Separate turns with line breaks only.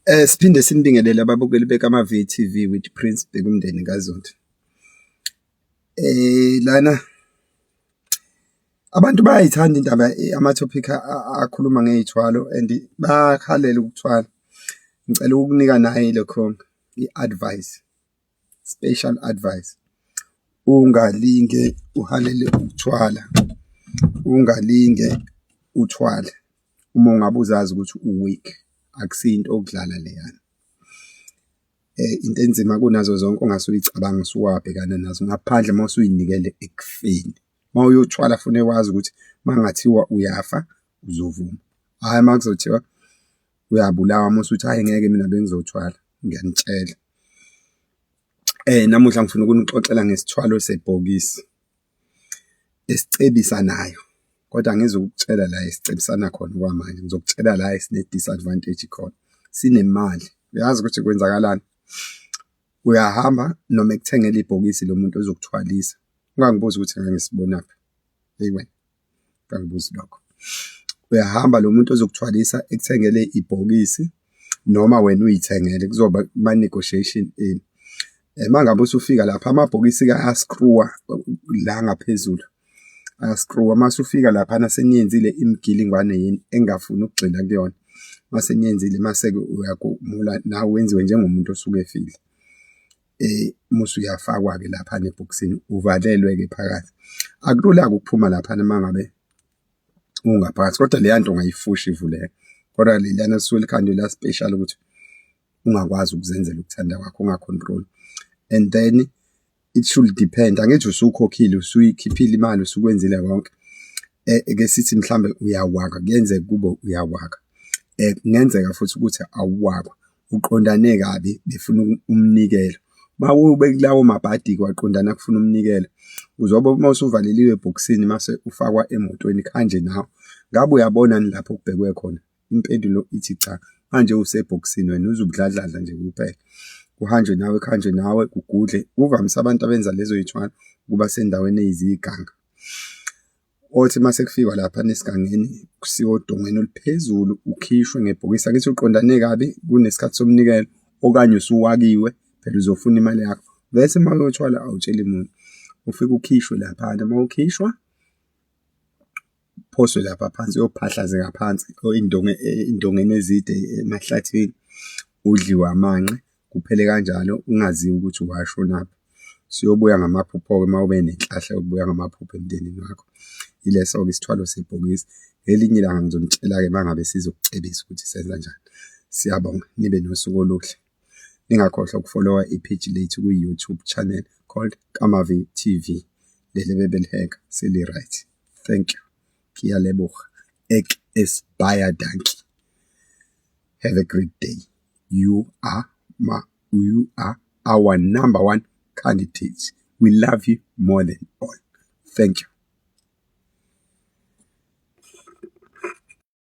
Siphinde sinibingelele ababukeli bekama-VTV with Prince Bheka kaZondi. Lana abantu bayayithanda indaba ama-topic akhuluma ngey'thwalo and bayakhalela ukuthwala. Ngicela ukukunika naye lokho i-advice, special advice. Ungalinge uhalele ukuthwala, ungalinge uthwale uma ungabe uzazi ukuthi u-weak. Akusinto okudlala leyana. Into enzima kunazo zonke ongase uyicabanga usuwabhekana nazo ngaphandle uma usuy'nikele ekufeni. Uma uyothwala fune wazi ukuthi mangathiwa uyafa uzovuma. Hhayi uma kuzothiwa uyabulawa uma usuthi hhayi ngeke mina bengizothwala, ngiyanitshela. Namuhla ngifuna ukunixoxela ngesithwalo sebhokisi esicebisanayo. Kodwa angizukutshela la esicebisana khona kwamanje, ngizokutshela la esine-disadvantage khona. Sinemali, uyazi ukuthi kwenzakalani? Uyahamba noma ekuthengela ibhokisi lo muntu ozokuthwalisa. Ungangibuzi ukuthi ngisibonaphi. Hey wena, ungangibuzi lokho. Uyahamba lo muntu ozokuthwalisa ekuthengele ibhokisi noma wena uyithengele kuzoba ama-negotiation eni. Mangabe usufika lapha amabhokisi ayaskruwa la ngaphezulu. Ayaskruwa mase ufika laphana seniyenzile imigilingwane yini engafuni ukugxila kuyona. Mase niyenzile mase-ke uyakumula nawe wenziwe njengomuntu osuke efile. Musu uyafakwa-ke laphana ebhokisini uvalelwe-ke phakathi. Akulula-ke ukuphuma laphana mangabe ungaphakathi kodwa leya nto ungayifusha ivuleke. Kodwa leliyana lisuke likhandwe la special ukuthi ungakwazi ukuzenzela ukuthanda kwakho, ungacontrol. And then it should depend. Angithi usukhokhile usuyikhiphile imali usukwenzile konke. Ake sithi mhlambe uyawaka kuyenzeka kube uyawaka. Kungenzeka futhi ukuthi awuwaka uqondane kabi befuna umnikelo. Mawube kulawo mabhadi kwaqondana kufuna umnikelo. Uzobe uma usuvaleliwe ebhokisini mase ufakwa emotweni kanje nawe. Ngabe uyabona ni lapho kubhekwe khona? Impendulo ithi cha. Manje usebhokisini wena uzubudladladla nje kuphela. Kuhanjwe nawe khanje nawe kugudle. Kuvamise abantu abenza lezo y'thwalo kuba sendaweni eziyiganga. Othi mase kufika lapha nesigangeni kusiwa odongweni oluphezulu ukhishwe ngebhokisi. Angithi uqondane kabi kunesikhathi somnikelo okanye usuwakiwe phela uzofuna imali yakho. Bese uma uyothwala awutsheli muntu. Ufike ukhishwe laphana uma ukhishwa phoswe lapha phansi uyophahlazeka phansi indongeni ezide emahlathini udliwe amanqe kuphele kanjalo ungaziwa ukuthi washonaphi. Siyobuya ngamaphupho-ke uma ube nenhlahla yokubuya ngamaphupho emndenini wakho. Ileso-ke isithwalo sebhokisi. Ngelinye ilanga ngizonitshela-ke mangabe sizokucebisa ukuthi senza kanjani. Siyabonga nibe nosuku oluhle. Ningakhohlwa ukufollowa ipage lethu ku-YouTube channel called KamaVTV. Leli bebeliheka seli-right. Thank you. Ngiyaleboga. Ek esbaya dankie. Have a great day. You are our number one candidate. We love you more than all. Thank you.